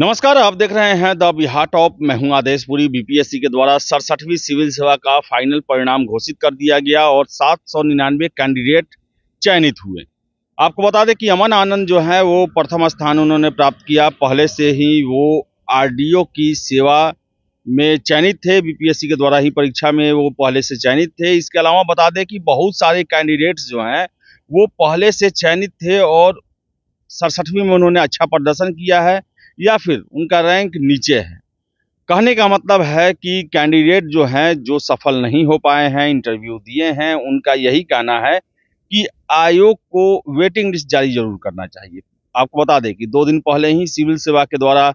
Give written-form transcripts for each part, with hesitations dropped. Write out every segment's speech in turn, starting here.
नमस्कार, आप देख रहे हैं द बिहार टॉप। मैं हूं आदेशपुरी। बीपीएससी के द्वारा 67वीं सिविल सेवा का फाइनल परिणाम घोषित कर दिया गया और 799 कैंडिडेट चयनित हुए। आपको बता दें कि अमन आनंद जो है वो प्रथम स्थान उन्होंने प्राप्त किया। पहले से ही वो आरडीओ की सेवा में चयनित थे, बीपीएससी के द्वारा ही परीक्षा में वो पहले से चयनित थे। इसके अलावा बता दें कि बहुत सारे कैंडिडेट्स जो हैं वो पहले से चयनित थे और 67वीं में उन्होंने अच्छा प्रदर्शन किया है या फिर उनका रैंक नीचे है। कहने का मतलब है कि कैंडिडेट जो हैं जो सफल नहीं हो पाए हैं, इंटरव्यू दिए हैं, उनका यही कहना है कि आयोग को वेटिंग लिस्ट जारी जरूर करना चाहिए। आपको बता दें कि 2 दिन पहले ही सिविल सेवा के द्वारा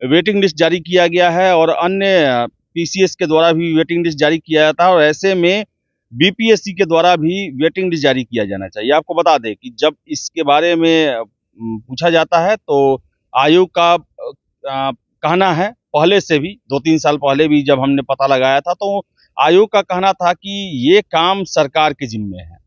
वेटिंग लिस्ट जारी किया गया है और अन्य पीसीएस के द्वारा भी वेटिंग लिस्ट जारी किया जाता है और ऐसे में बीपीएससी के द्वारा भी वेटिंग लिस्ट जारी किया जाना चाहिए। आपको बता दें कि जब इसके बारे में पूछा जाता है तो आयोग का कहना है, पहले से भी 2-3 साल पहले भी जब हमने पता लगाया था तो आयोग का कहना था कि ये काम सरकार के जिम्मे है,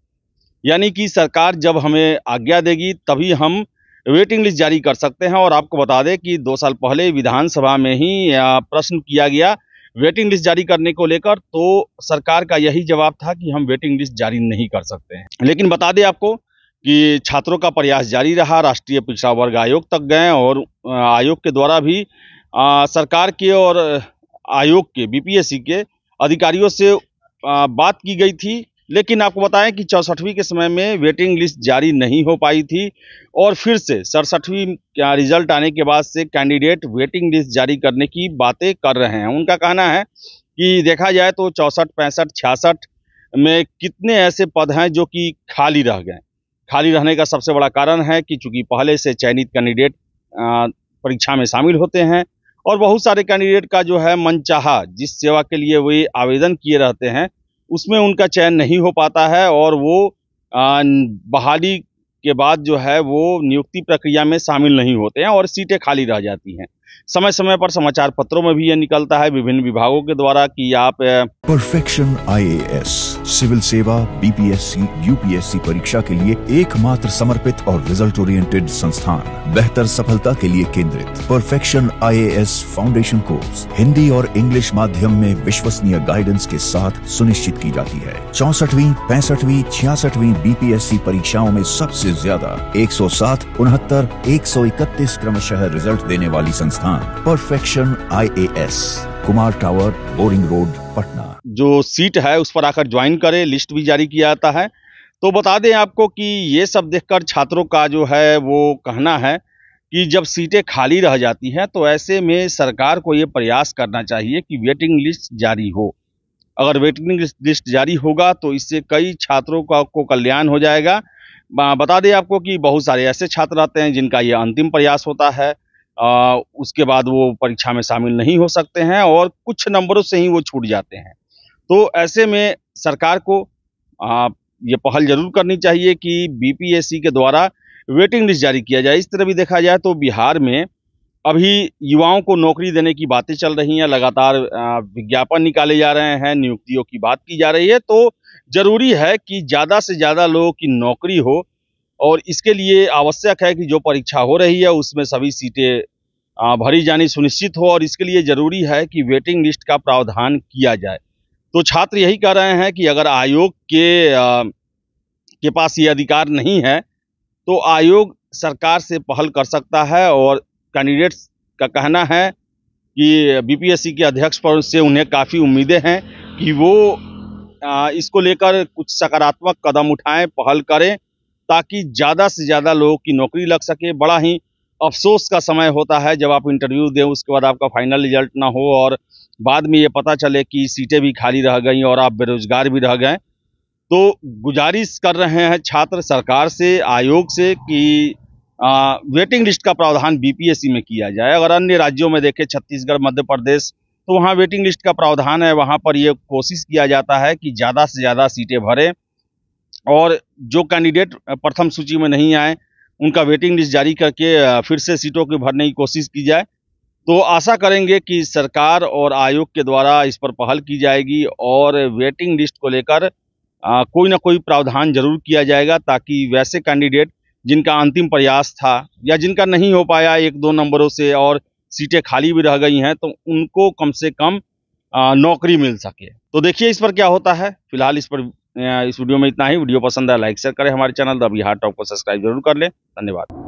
यानी कि सरकार जब हमें आज्ञा देगी तभी हम वेटिंग लिस्ट जारी कर सकते हैं। और आपको बता दें कि 2 साल पहले विधानसभा में ही प्रश्न किया गया वेटिंग लिस्ट जारी करने को लेकर, तो सरकार का यही जवाब था कि हम वेटिंग लिस्ट जारी नहीं कर सकते हैं। लेकिन बता दें आपको कि छात्रों का प्रयास जारी रहा, राष्ट्रीय पिछड़ा वर्ग आयोग तक गए और आयोग के द्वारा भी सरकार के और आयोग के बीपीएससी के अधिकारियों से बात की गई थी। लेकिन आपको बताएं कि 64वीं के समय में वेटिंग लिस्ट जारी नहीं हो पाई थी और फिर से 67वीं का रिजल्ट आने के बाद से कैंडिडेट वेटिंग लिस्ट जारी करने की बातें कर रहे हैं। उनका कहना है कि देखा जाए तो 64, 65, 66 में कितने ऐसे पद हैं जो कि खाली रह गए। खाली रहने का सबसे बड़ा कारण है कि चूंकि पहले से चयनित कैंडिडेट परीक्षा में शामिल होते हैं और बहुत सारे कैंडिडेट का जो है मनचाहा जिस सेवा के लिए वे आवेदन किए रहते हैं उसमें उनका चयन नहीं हो पाता है और वो बहाली के बाद जो है वो नियुक्ति प्रक्रिया में शामिल नहीं होते हैं और सीटें खाली रह जाती हैं। समय समय पर समाचार पत्रों में भी ये निकलता है विभिन्न विभागों के द्वारा कि आप परफेक्शन आईएएस सिविल सेवा बीपीएससी यूपीएससी परीक्षा के लिए एकमात्र समर्पित और रिजल्ट ओरिएंटेड संस्थान, बेहतर सफलता के लिए केंद्रित। Perfection IAS foundation course Hindi और इंग्लिश माध्यम में विश्वसनीय गाइडेंस के साथ सुनिश्चित की जाती है। 64वीं, 65वीं, 66वीं बीपीएससी परीक्षाओं में सबसे ज्यादा 107, 69, 131 क्रमशः रिजल्ट देने वाली संस्थान perfection IAS, Kumar tower, boring road, Patna. जो सीट है उस पर आकर ज्वाइन करें। लिस्ट भी जारी किया जाता है। तो बता दें आपको कि ये सब देखकर छात्रों का जो है वो कहना है कि जब सीटें खाली रह जाती हैं तो ऐसे में सरकार को ये प्रयास करना चाहिए कि वेटिंग लिस्ट जारी हो। अगर वेटिंग लिस्ट जारी होगा तो इससे कई छात्रों को कल्याण हो जाएगा। बता दें आपको कि बहुत सारे ऐसे छात्र रहते हैं जिनका ये अंतिम प्रयास होता है, उसके बाद वो परीक्षा में शामिल नहीं हो सकते हैं और कुछ नंबरों से ही वो छूट जाते हैं। तो ऐसे में सरकार को ये पहल जरूर करनी चाहिए कि बीपीएससी के द्वारा वेटिंग लिस्ट जारी किया जाए। इस तरह भी देखा जाए तो बिहार में अभी युवाओं को नौकरी देने की बातें चल रही हैं, लगातार विज्ञापन निकाले जा रहे हैं, नियुक्तियों की बात की जा रही है। तो जरूरी है कि ज़्यादा से ज़्यादा लोगों की नौकरी हो और इसके लिए आवश्यक है कि जो परीक्षा हो रही है उसमें सभी सीटें भरी जानी सुनिश्चित हो और इसके लिए ज़रूरी है कि वेटिंग लिस्ट का प्रावधान किया जाए। तो छात्र यही कह रहे हैं कि अगर आयोग के पास ये अधिकार नहीं है तो आयोग सरकार से पहल कर सकता है और कैंडिडेट्स का कहना है कि बीपीएससी के अध्यक्ष पर से उन्हें काफ़ी उम्मीदें हैं कि वो इसको लेकर कुछ सकारात्मक कदम उठाएं, पहल करें ताकि ज़्यादा से ज़्यादा लोगों की नौकरी लग सके। बड़ा ही अफसोस का समय होता है जब आप इंटरव्यू दें उसके बाद आपका फाइनल रिजल्ट ना हो और बाद में ये पता चले कि सीटें भी खाली रह गई और आप बेरोजगार भी रह गए। तो गुजारिश कर रहे हैं छात्र सरकार से, आयोग से कि वेटिंग लिस्ट का प्रावधान बीपीएससी में किया जाए। अगर अन्य राज्यों में देखें, छत्तीसगढ़, मध्य प्रदेश, तो वहाँ वेटिंग लिस्ट का प्रावधान है। वहाँ पर ये कोशिश किया जाता है कि ज़्यादा से ज़्यादा सीटें भरें और जो कैंडिडेट प्रथम सूची में नहीं आए उनका वेटिंग लिस्ट जारी करके फिर से सीटों को भरने की कोशिश की जाए। तो आशा करेंगे कि सरकार और आयोग के द्वारा इस पर पहल की जाएगी और वेटिंग लिस्ट को लेकर कोई ना कोई प्रावधान जरूर किया जाएगा ताकि वैसे कैंडिडेट जिनका अंतिम प्रयास था या जिनका नहीं हो पाया 1-2 नंबरों से और सीटें खाली भी रह गई हैं तो उनको कम से कम नौकरी मिल सके। तो देखिए इस पर क्या होता है। फिलहाल इस वीडियो में इतना ही। वीडियो पसंद है लाइक शेयर करें, हमारे चैनल द बिहार टॉप को सब्सक्राइब जरूर कर लें। धन्यवाद।